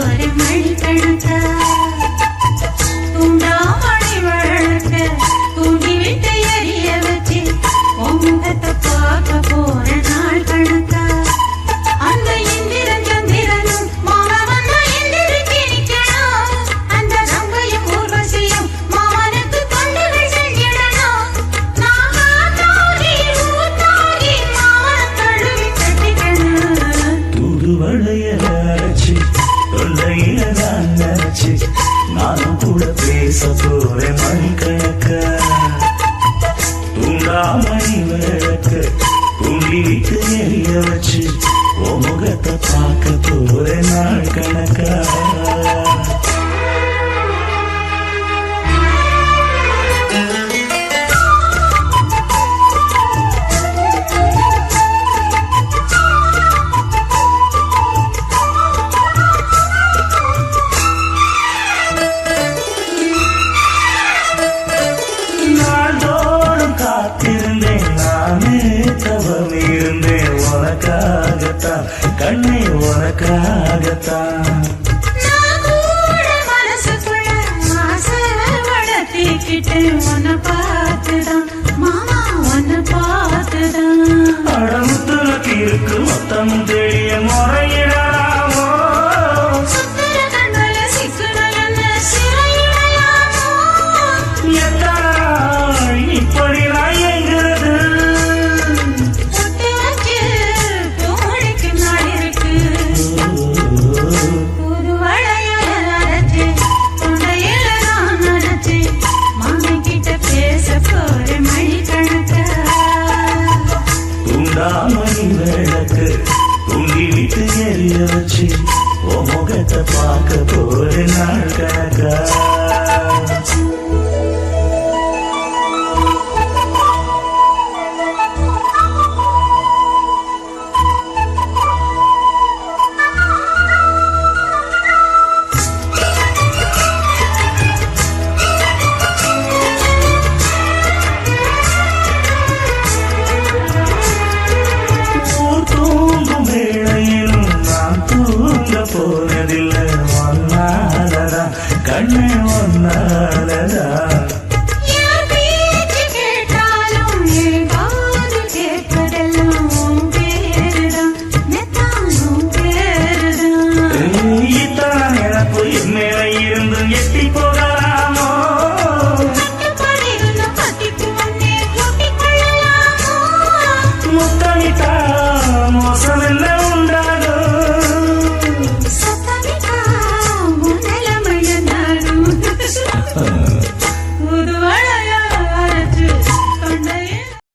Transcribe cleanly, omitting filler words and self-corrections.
போற மணி கணக்கா தூண்டாமணி வழக்க தூண்டி விட்டு எரிய வச்சு உங்கத்தை பார்க்க போற நாள் கணக்கா அந்த இந்திரன் சந்திரனும் மாமா வந்தா எந்திரிச்சு நிக்கணும் அந்த ரங்கையும் ஊர்வசியும் மாமனுக்கு தொண்டுகள் செஞ்சிடணும் நாகாத்தாகி ஊத்தாகி மாமன் தழுவி கட்டிக்கணும் தூதுவளைய அரைச்சு தொல்லையில தான் நினைச்சு நானும் கூட பேச போறேன் மணிக்கணக்கா தூண்டாமணி விளக்க தூண்டி விட்டு எரிய வச்சு உன் முகத்தை பார்க்க போறேன் நாள் கணக்கா காத்திருந்தேன் நானே தவம் இருந்தேன் உனக்காகத்தான் கண்ணே உனக்காகத்தான் மனசுக்குள்ள ஆசை வளர்த்திக்கிட்டு உன்னை பார்த்துதான் மாமா உன்னை பார்த்துதான் அடமுத்துல இருக்கு மொத்தம் தெரிய முறையிடலாமோ சுத்தர கண்ணுல சிக்குற என்ன சிறையிடலாமோ எத்தாய் இப்படி நான் எங்கிறது பொட்டு வச்சு தோழிக்கு நாள் இருக்கு ஒரு வளையல அரைச்சு தொண்டையில நான் நினைச்சு மாமி கிட்ட பேச போற மணி கணக்கா தூண்டாமணி விளக்கு தூண்டி விட்டு எரிய வச்சு உன் முகத்தை பார்க்க போறேன் நாள் கணக்கா